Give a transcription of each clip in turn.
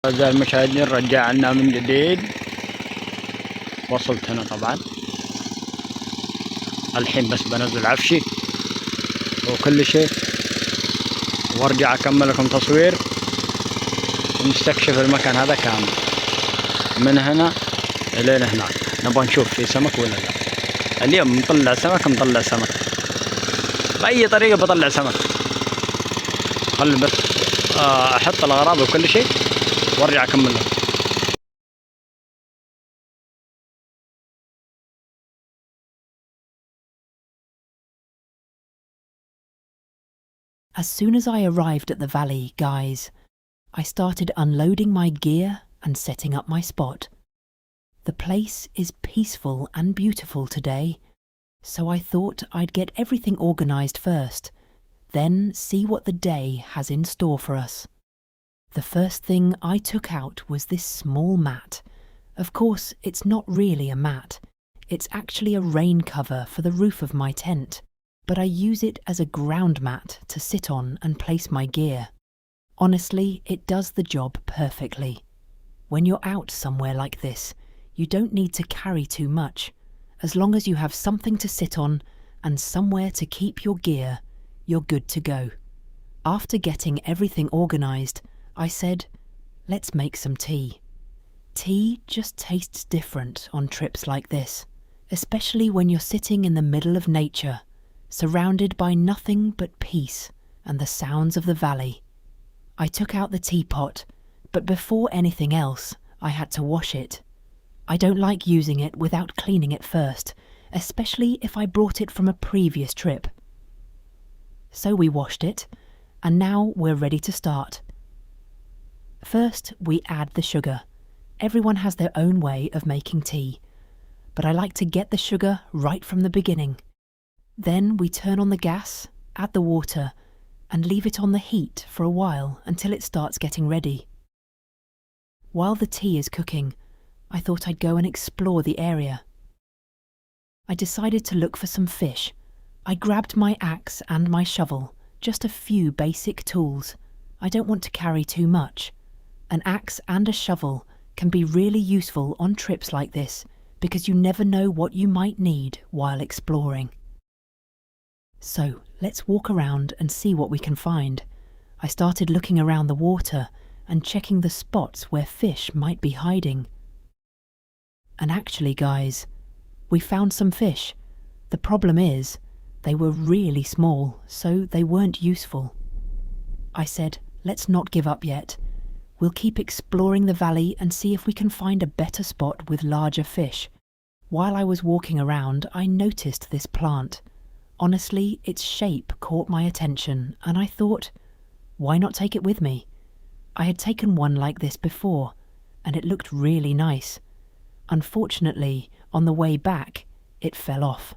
أعزائي المشاهدين، رجعنا من جديد. وصلت هنا طبعا الحين، بس بنزل عفشي وكل شيء وارجع اكمل لكم تصوير ونستكشف المكان هذا كامل من هنا الين هناك. نبغى نشوف في سمك ولا لا. اليوم مطلع سمك بأي طريقة، بطلع سمك. خلي بس احط الاغراض وكل شيء وارجع اكمل لكم. As soon as I arrived at the valley, guys, I started unloading my gear and setting up my spot. The place is peaceful and beautiful today, so I thought I'd get everything organised first, then see what the day has in store for us. The first thing I took out was this small mat. Of course, it's not really a mat. It's actually a rain cover for the roof of my tent, but I use it as a ground mat to sit on and place my gear. Honestly, it does the job perfectly. When you're out somewhere like this, you don't need to carry too much. As long as you have something to sit on and somewhere to keep your gear, you're good to go. After getting everything organised, I said, let's make some tea. Tea just tastes different on trips like this, especially when you're sitting in the middle of nature, surrounded by nothing but peace and the sounds of the valley. I took out the teapot, but before anything else, I had to wash it. I don't like using it without cleaning it first, especially if I brought it from a previous trip. So we washed it, and now we're ready to start. First, we add the sugar. Everyone has their own way of making tea, but I like to get the sugar right from the beginning. Then we turn on the gas, add the water, and leave it on the heat for a while until it starts getting ready. While the tea is cooking, I thought I'd go and explore the area. I decided to look for some fish. I grabbed my axe and my shovel, just a few basic tools. I don't want to carry too much. An axe and a shovel can be really useful on trips like this because you never know what you might need while exploring. So, let's walk around and see what we can find. I started looking around the water and checking the spots where fish might be hiding. And actually, guys, we found some fish. The problem is, they were really small, so they weren't useful. I said, let's not give up yet. We'll keep exploring the valley and see if we can find a better spot with larger fish. While I was walking around, I noticed this plant. Honestly, its shape caught my attention, and I thought, why not take it with me? I had taken one like this before, and it looked really nice. Unfortunately, on the way back, it fell off.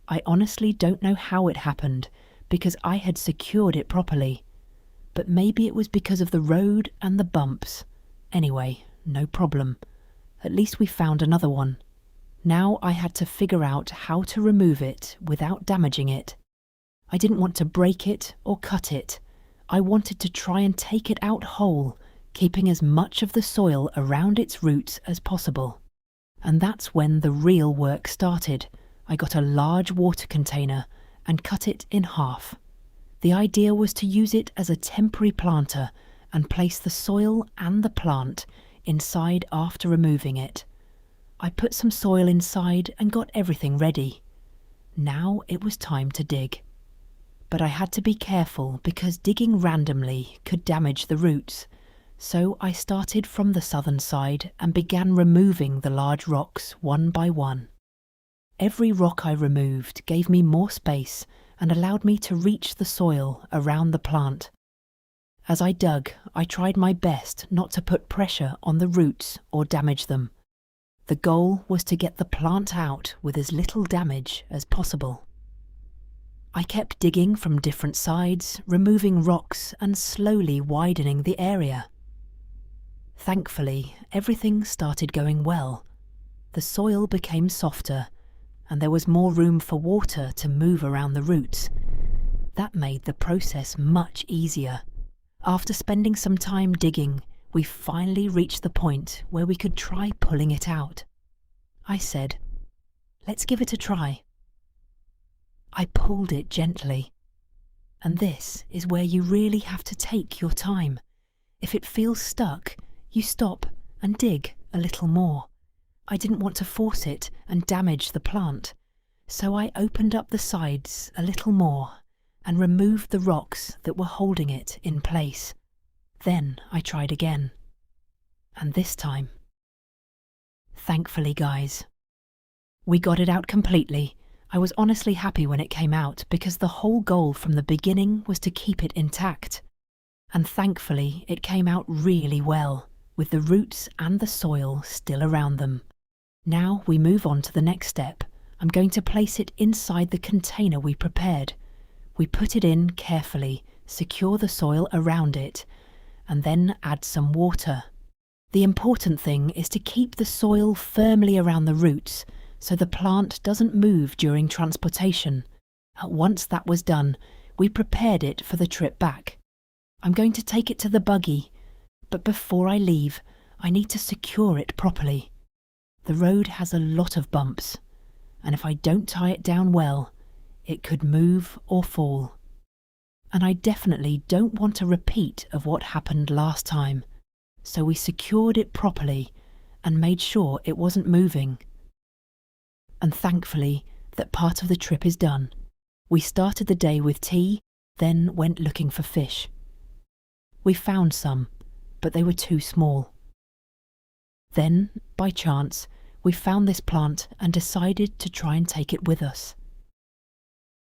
I honestly don't know how it happened, because I had secured it properly. But maybe it was because of the road and the bumps. Anyway, no problem. At least we found another one. Now I had to figure out how to remove it without damaging it. I didn't want to break it or cut it. I wanted to try and take it out whole, keeping as much of the soil around its roots as possible. And that's when the real work started. I got a large water container and cut it in half. The idea was to use it as a temporary planter and place the soil and the plant inside after removing it. I put some soil inside and got everything ready. Now it was time to dig. But I had to be careful because digging randomly could damage the roots, so I started from the southern side and began removing the large rocks one by one. Every rock I removed gave me more space and allowed me to reach the soil around the plant. As I dug, I tried my best not to put pressure on the roots or damage them. The goal was to get the plant out with as little damage as possible. I kept digging from different sides, removing rocks and slowly widening the area. Thankfully, everything started going well. The soil became softer, and there was more room for water to move around the roots. That made the process much easier. After spending some time digging, we finally reached the point where we could try pulling it out. I said, "Let's give it a try." I pulled it gently. And this is where you really have to take your time. If it feels stuck, you stop and dig a little more. I didn't want to force it and damage the plant, so I opened up the sides a little more and removed the rocks that were holding it in place. Then I tried again. And this time. Thankfully, guys, we got it out completely. I was honestly happy when it came out because the whole goal from the beginning was to keep it intact. And thankfully, it came out really well, with the roots and the soil still around them. Now we move on to the next step. I'm going to place it inside the container we prepared. We put it in carefully, secure the soil around it, and then add some water. The important thing is to keep the soil firmly around the roots so the plant doesn't move during transportation. Once that was done, we prepared it for the trip back. I'm going to take it to the buggy, but before I leave, I need to secure it properly. The road has a lot of bumps, and if I don't tie it down well, it could move or fall. And I definitely don't want a repeat of what happened last time, so we secured it properly and made sure it wasn't moving. And thankfully, that part of the trip is done. We started the day with tea, then went looking for fish. We found some, but they were too small. Then, by chance, we found this plant and decided to try and take it with us.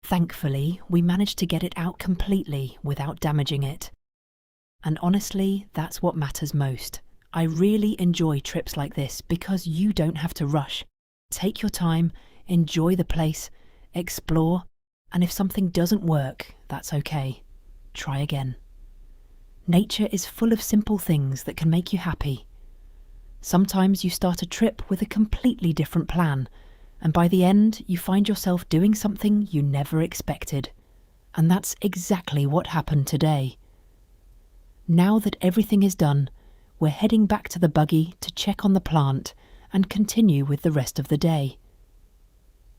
Thankfully, we managed to get it out completely without damaging it. And honestly, that's what matters most. I really enjoy trips like this because you don't have to rush. Take your time, enjoy the place, explore, and if something doesn't work, that's okay. Try again. Nature is full of simple things that can make you happy. Sometimes you start a trip with a completely different plan, and by the end you find yourself doing something you never expected. And that's exactly what happened today. Now that everything is done, we're heading back to the buggy to check on the plant and continue with the rest of the day.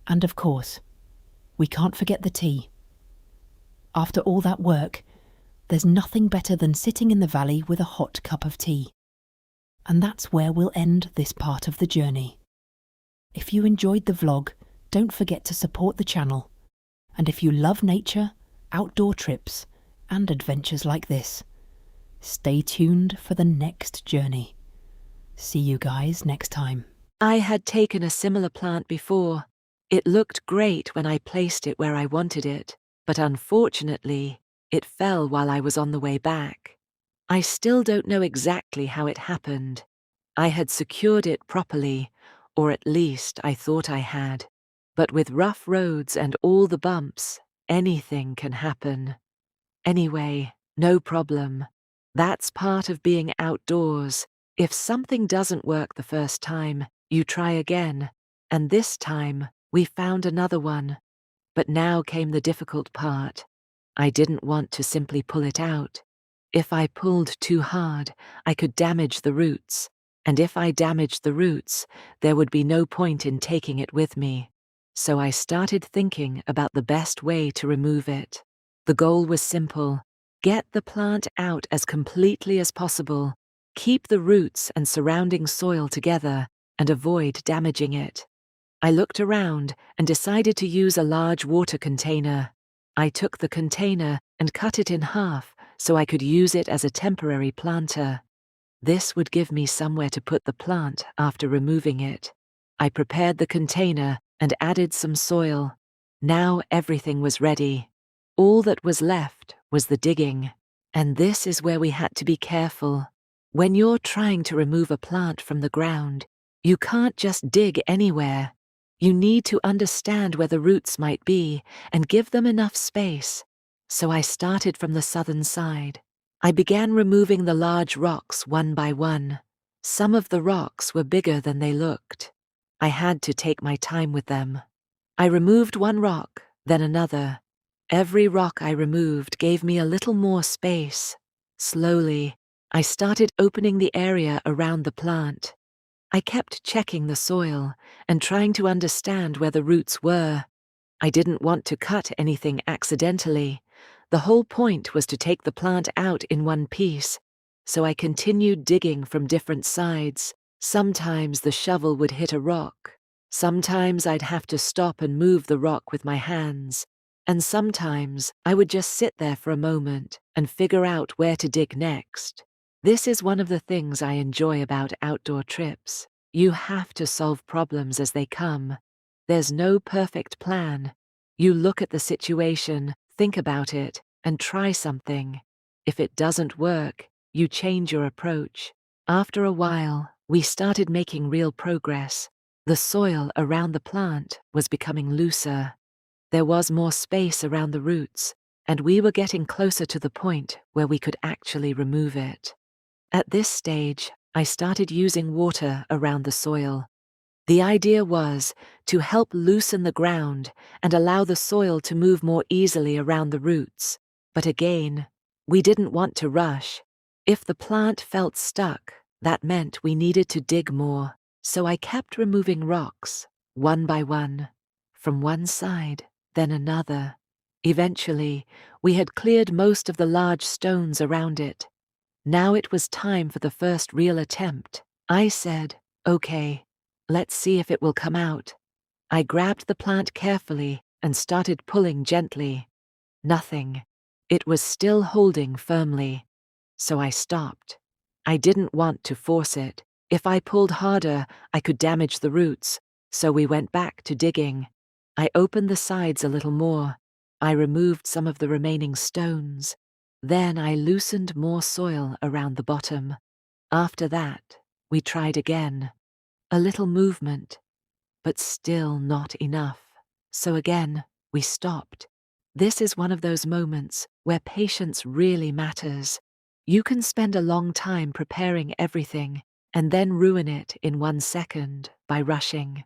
And of course, we can't forget the tea. After all that work, there's nothing better than sitting in the valley with a hot cup of tea. And that's where we'll end this part of the journey. If you enjoyed the vlog, don't forget to support the channel. And if you love nature, outdoor trips, and adventures like this, stay tuned for the next journey. See you guys next time. I had taken a similar plant before. It looked great when I placed it where I wanted it, but unfortunately, it fell while I was on the way back. I still don't know exactly how it happened. I had secured it properly, or at least I thought I had. But with rough roads and all the bumps, anything can happen. Anyway, no problem. That's part of being outdoors. If something doesn't work the first time, you try again, and this time we found another one. But now came the difficult part. I didn't want to simply pull it out. If I pulled too hard, I could damage the roots, and if I damaged the roots, there would be no point in taking it with me. So I started thinking about the best way to remove it. The goal was simple: get the plant out as completely as possible, keep the roots and surrounding soil together, and avoid damaging it. I looked around and decided to use a large water container. I took the container and cut it in half so I could use it as a temporary planter. This would give me somewhere to put the plant after removing it. I prepared the container and added some soil. Now everything was ready. All that was left was the digging. And this is where we had to be careful. When you're trying to remove a plant from the ground, you can't just dig anywhere. You need to understand where the roots might be and give them enough space. So I started from the southern side. I began removing the large rocks one by one. Some of the rocks were bigger than they looked. I had to take my time with them. I removed one rock, then another. Every rock I removed gave me a little more space. Slowly, I started opening the area around the plant. I kept checking the soil and trying to understand where the roots were. I didn't want to cut anything accidentally. The whole point was to take the plant out in one piece, so I continued digging from different sides. Sometimes the shovel would hit a rock. Sometimes I'd have to stop and move the rock with my hands. And sometimes I would just sit there for a moment and figure out where to dig next. This is one of the things I enjoy about outdoor trips. You have to solve problems as they come. There's no perfect plan. You look at the situation, think about it, and try something. If it doesn't work, you change your approach. After a while, we started making real progress. The soil around the plant was becoming looser. There was more space around the roots, and we were getting closer to the point where we could actually remove it. At this stage, I started using water around the soil. The idea was to help loosen the ground and allow the soil to move more easily around the roots. But again, we didn't want to rush. If the plant felt stuck, that meant we needed to dig more. So I kept removing rocks, one by one, from one side, then another. Eventually, we had cleared most of the large stones around it. Now it was time for the first real attempt. I said, "Okay, let's see if it will come out." I grabbed the plant carefully and started pulling gently. Nothing. It was still holding firmly. So I stopped. I didn't want to force it. If I pulled harder, I could damage the roots, so we went back to digging. I opened the sides a little more. I removed some of the remaining stones. Then I loosened more soil around the bottom. After that, we tried again. A little movement, but still not enough. So again, we stopped. This is one of those moments where patience really matters. You can spend a long time preparing everything and then ruin it in 1 second by rushing.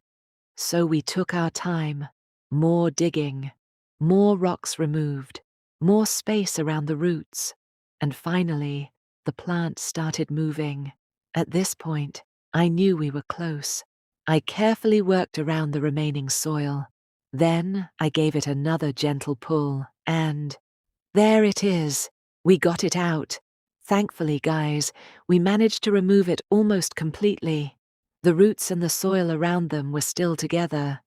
So we took our time, more digging, more rocks removed, more space around the roots, and finally, the plant started moving. At this point, I knew we were close. I carefully worked around the remaining soil. Then I gave it another gentle pull, and there it is. We got it out. Thankfully, guys, we managed to remove it almost completely. The roots and the soil around them were still together.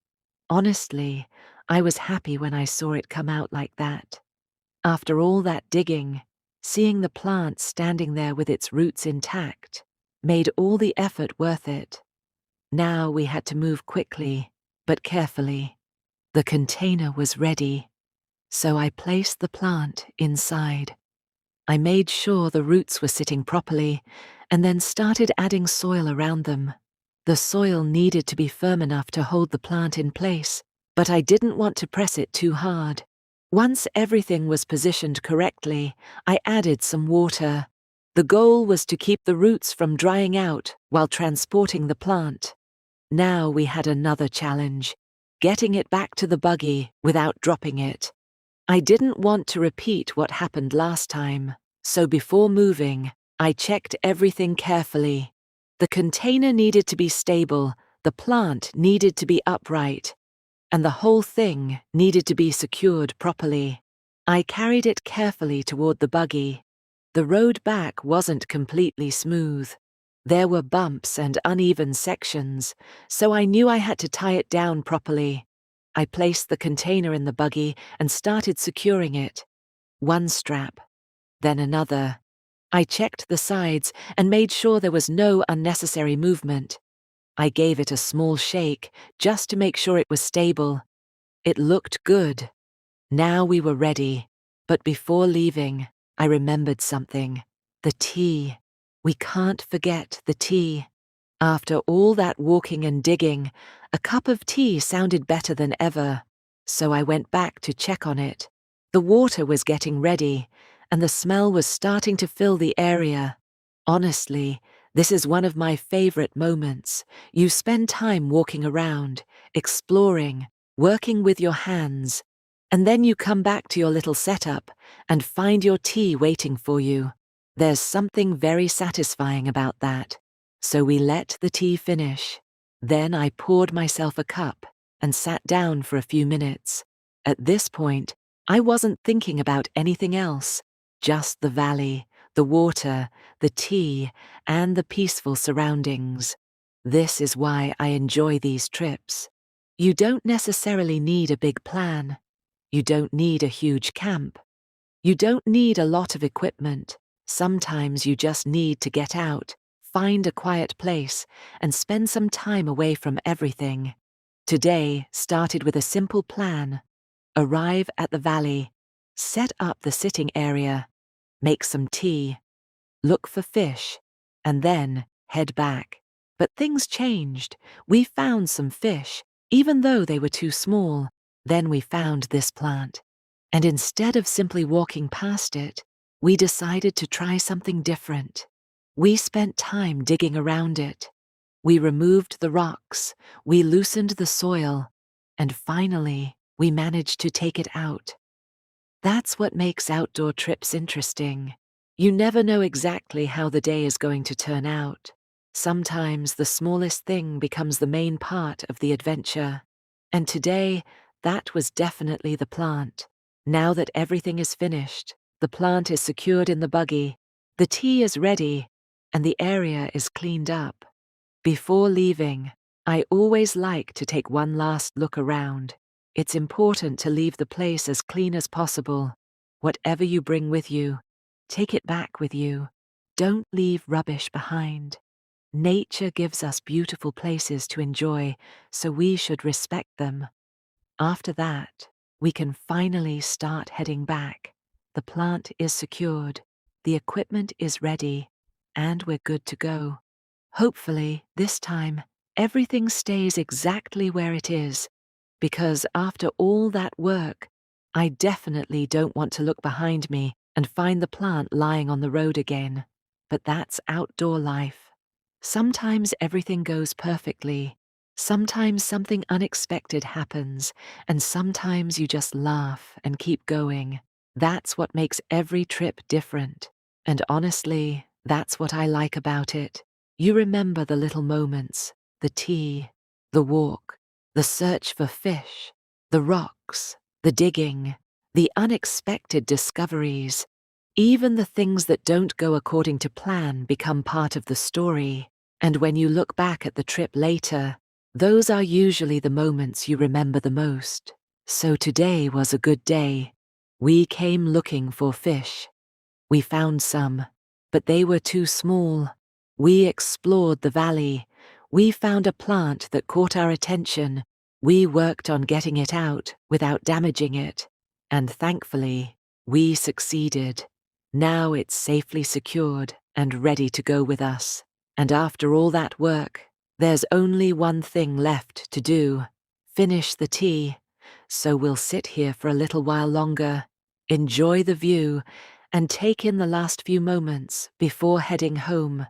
Honestly, I was happy when I saw it come out like that. After all that digging, seeing the plant standing there with its roots intact made all the effort worth it. Now we had to move quickly, but carefully. The container was ready, so I placed the plant inside. I made sure the roots were sitting properly and then started adding soil around them. The soil needed to be firm enough to hold the plant in place, but I didn't want to press it too hard. Once everything was positioned correctly, I added some water. The goal was to keep the roots from drying out while transporting the plant. Now we had another challenge, getting it back to the buggy without dropping it. I didn't want to repeat what happened last time, so before moving, I checked everything carefully. The container needed to be stable, the plant needed to be upright, and the whole thing needed to be secured properly. I carried it carefully toward the buggy. The road back wasn't completely smooth. There were bumps and uneven sections, so I knew I had to tie it down properly. I placed the container in the buggy and started securing it. One strap, then another. I checked the sides and made sure there was no unnecessary movement. I gave it a small shake just to make sure it was stable. It looked good. Now we were ready. But before leaving, I remembered something. The tea. We can't forget the tea. After all that walking and digging, a cup of tea sounded better than ever. So I went back to check on it. The water was getting ready, and the smell was starting to fill the area. Honestly, this is one of my favorite moments. You spend time walking around, exploring, working with your hands, and then you come back to your little setup and find your tea waiting for you. There's something very satisfying about that. So we let the tea finish. Then I poured myself a cup and sat down for a few minutes. At this point, I wasn't thinking about anything else, just the valley, the water, the tea, and the peaceful surroundings. This is why I enjoy these trips. You don't necessarily need a big plan. You don't need a huge camp. You don't need a lot of equipment. Sometimes you just need to get out, find a quiet place, and spend some time away from everything. Today started with a simple plan. Arrive at the valley, set up the sitting area, make some tea, look for fish, and then head back. But things changed. We found some fish, even though they were too small. Then we found this plant. And instead of simply walking past it, we decided to try something different. We spent time digging around it. We removed the rocks, we loosened the soil, and finally, we managed to take it out. That's what makes outdoor trips interesting. You never know exactly how the day is going to turn out. Sometimes the smallest thing becomes the main part of the adventure. And today, that was definitely the plant. Now that everything is finished, the plant is secured in the buggy, the tea is ready, and the area is cleaned up. Before leaving, I always like to take one last look around. It's important to leave the place as clean as possible. Whatever you bring with you, take it back with you. Don't leave rubbish behind. Nature gives us beautiful places to enjoy, so we should respect them. After that, we can finally start heading back. The plant is secured, the equipment is ready, and we're good to go. Hopefully, this time, everything stays exactly where it is, because after all that work, I definitely don't want to look behind me and find the plant lying on the road again. But that's outdoor life. Sometimes everything goes perfectly. Sometimes something unexpected happens, and sometimes you just laugh and keep going. That's what makes every trip different. And honestly, that's what I like about it. You remember the little moments, the tea, the walk, the search for fish, the rocks, the digging, the unexpected discoveries. Even the things that don't go according to plan become part of the story. And when you look back at the trip later, those are usually the moments you remember the most. So today was a good day. We came looking for fish. We found some, but they were too small. We explored the valley. We found a plant that caught our attention. We worked on getting it out without damaging it. And thankfully, we succeeded. Now it's safely secured and ready to go with us. And after all that work, there's only one thing left to do. Finish the tea. So we'll sit here for a little while longer, enjoy the view, and take in the last few moments before heading home.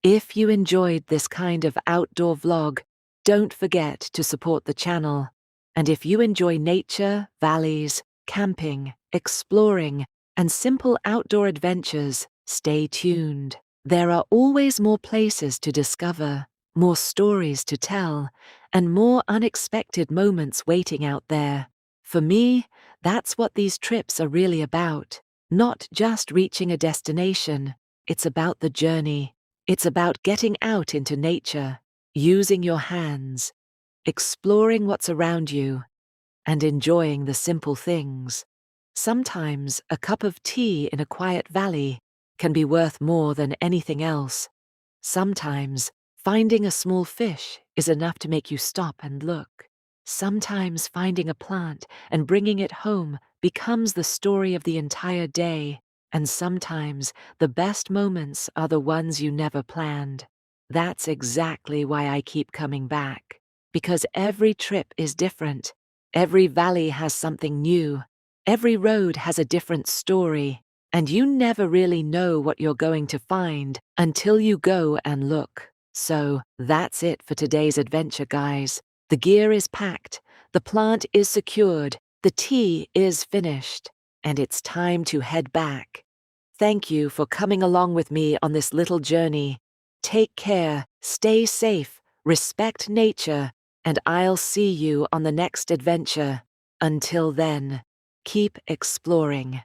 If you enjoyed this kind of outdoor vlog, don't forget to support the channel. And if you enjoy nature, valleys, camping, exploring, and simple outdoor adventures, stay tuned. There are always more places to discover, more stories to tell, and more unexpected moments waiting out there. For me, that's what these trips are really about. Not just reaching a destination, it's about the journey. It's about getting out into nature, using your hands, exploring what's around you, and enjoying the simple things. Sometimes a cup of tea in a quiet valley can be worth more than anything else. Sometimes finding a small fish is enough to make you stop and look. Sometimes finding a plant and bringing it home becomes the story of the entire day. And sometimes the best moments are the ones you never planned. That's exactly why I keep coming back. Because every trip is different. Every valley has something new. Every road has a different story. And you never really know what you're going to find until you go and look. So, that's it for today's adventure, guys. The gear is packed, the plant is secured, the tea is finished, and it's time to head back. Thank you for coming along with me on this little journey. Take care, stay safe, respect nature, and I'll see you on the next adventure. Until then, keep exploring.